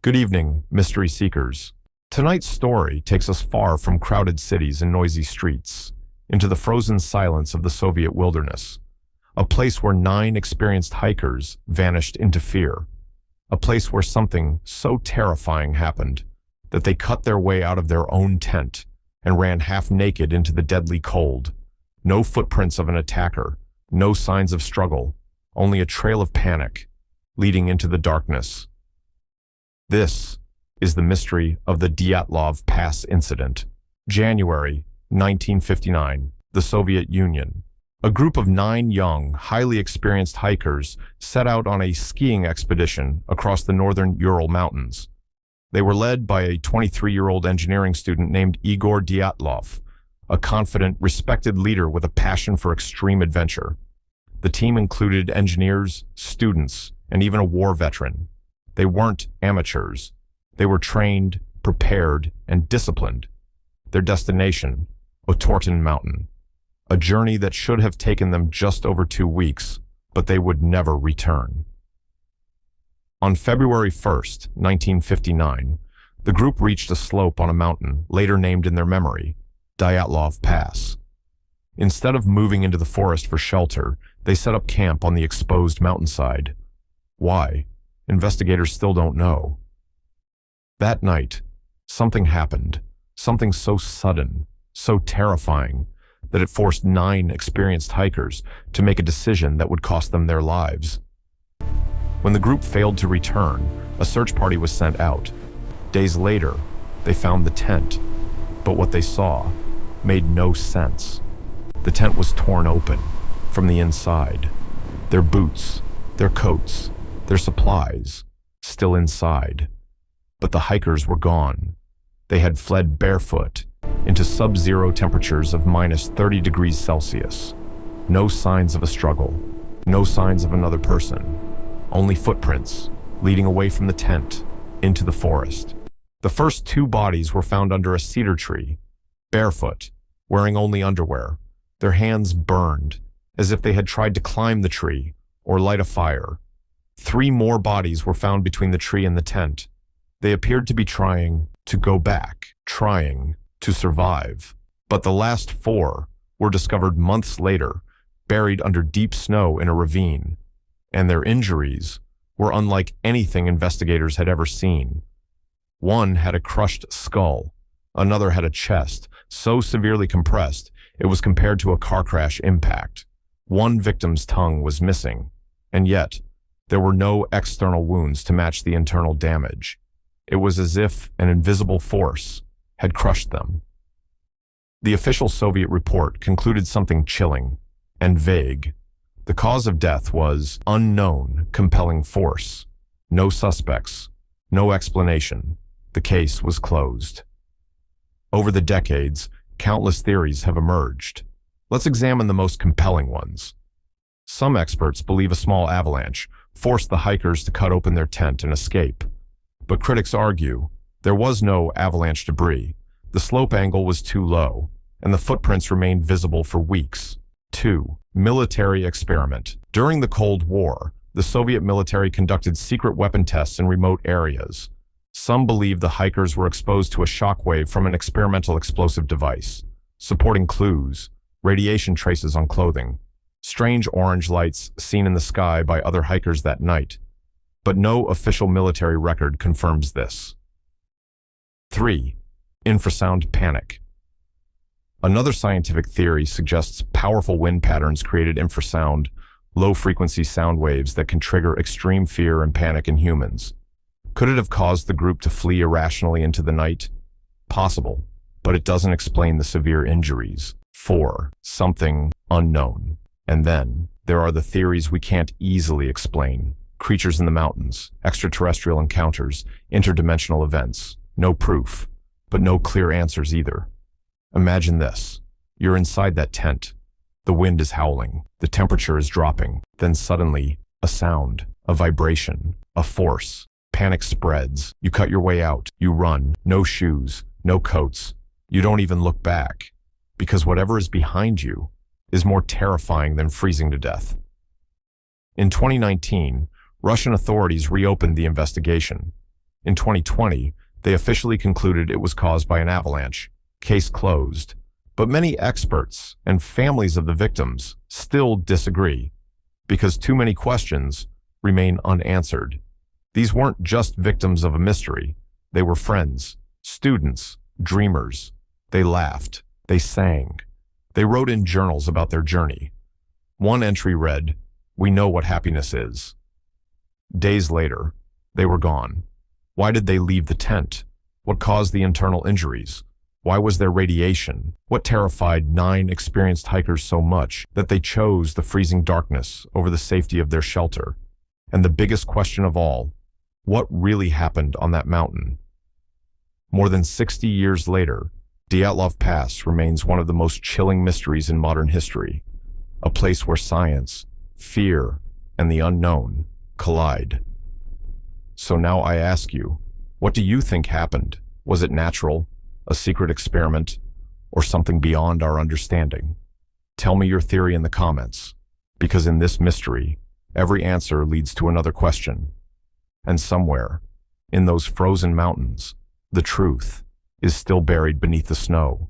Good evening, mystery seekers. Tonight's story takes us far from crowded cities and noisy streets, into the frozen silence of the Soviet wilderness, a place where 9 experienced hikers vanished into fear, a place where something so terrifying happened that they cut their way out of their own tent and ran half naked into the deadly cold. No footprints of an attacker, no signs of struggle, only a trail of panic leading into the darkness. This is the mystery of the Dyatlov Pass Incident. January 1959, the Soviet Union. A group of 9 young, highly experienced hikers set out on a skiing expedition across the northern Ural Mountains. They were led by a 23-year-old engineering student named Igor Dyatlov, a confident, respected leader with a passion for extreme adventure. The team included engineers, students, and even a war veteran. They weren't amateurs. They were trained, prepared, and disciplined. Their destination, Ural Mountain. A journey that should have taken them just over 2 weeks, but they would never return. On February 1st, 1959, the group reached a slope on a mountain, later named in their memory, Dyatlov Pass. Instead of moving into the forest for shelter, they set up camp on the exposed mountainside. Why? Investigators still don't know. That night, something happened, something so sudden, so terrifying, that it forced 9 experienced hikers to make a decision that would cost them their lives. When the group failed to return, a search party was sent out. Days later, they found the tent, but what they saw made no sense. The tent was torn open from the inside. Their boots, their coats, their supplies, still inside. But the hikers were gone. They had fled barefoot into sub-zero temperatures of minus 30 degrees Celsius. No signs of a struggle, no signs of another person, only footprints leading away from the tent into the forest. The first 2 bodies were found under a cedar tree, barefoot, wearing only underwear, their hands burned, as if they had tried to climb the tree or light a fire. 3 more bodies were found between the tree and the tent. They appeared to be trying to go back, trying to survive. But the last 4 were discovered months later, buried under deep snow in a ravine. And their injuries were unlike anything investigators had ever seen. One had a crushed skull. Another had a chest so severely compressed it was compared to a car crash impact. One victim's tongue was missing, and yet there were no external wounds to match the internal damage. It was as if an invisible force had crushed them. The official Soviet report concluded something chilling and vague. The cause of death was unknown compelling force. No suspects, no explanation. The case was closed. Over the decades, countless theories have emerged. Let's examine the most compelling ones. Some experts believe a small avalanche forced the hikers to cut open their tent and escape. But critics argue there was no avalanche debris. The slope angle was too low, and the footprints remained visible for weeks. 2. Military experiment. During the Cold War, the Soviet military conducted secret weapon tests in remote areas. Some believe the hikers were exposed to a shockwave from an experimental explosive device. Supporting clues, radiation traces on clothing, strange orange lights seen in the sky by other hikers that night. But no official military record confirms this. 3. Infrasound panic. Another scientific theory suggests powerful wind patterns created infrasound, low-frequency sound waves that can trigger extreme fear and panic in humans. Could it have caused the group to flee irrationally into the night? Possible, but it doesn't explain the severe injuries. 4. Something unknown. And then, there are the theories we can't easily explain. Creatures in the mountains, extraterrestrial encounters, interdimensional events. No proof, but no clear answers either. Imagine this. You're inside that tent. The wind is howling. The temperature is dropping. Then suddenly, a sound, a vibration, a force. Panic spreads. You cut your way out. You run. No shoes, no coats. You don't even look back, because whatever is behind you is more terrifying than freezing to death. In 2019, Russian authorities reopened the investigation. In 2020, they officially concluded it was caused by an avalanche. Case closed. But many experts and families of the victims still disagree because too many questions remain unanswered. These weren't just victims of a mystery. They were friends, students, dreamers. They laughed. They sang. They wrote in journals about their journey. One entry read, "We know what happiness is." Days later, they were gone. Why did they leave the tent? What caused the internal injuries? Why was there radiation? What terrified 9 experienced hikers so much that they chose the freezing darkness over the safety of their shelter? And the biggest question of all, what really happened on that mountain? More than 60 years later, Dyatlov Pass remains one of the most chilling mysteries in modern history, a place where science, fear, and the unknown collide. So now I ask you, what do you think happened? Was it natural, a secret experiment, or something beyond our understanding? Tell me your theory in the comments, because in this mystery, every answer leads to another question. And somewhere, in those frozen mountains, the truth is still buried beneath the snow.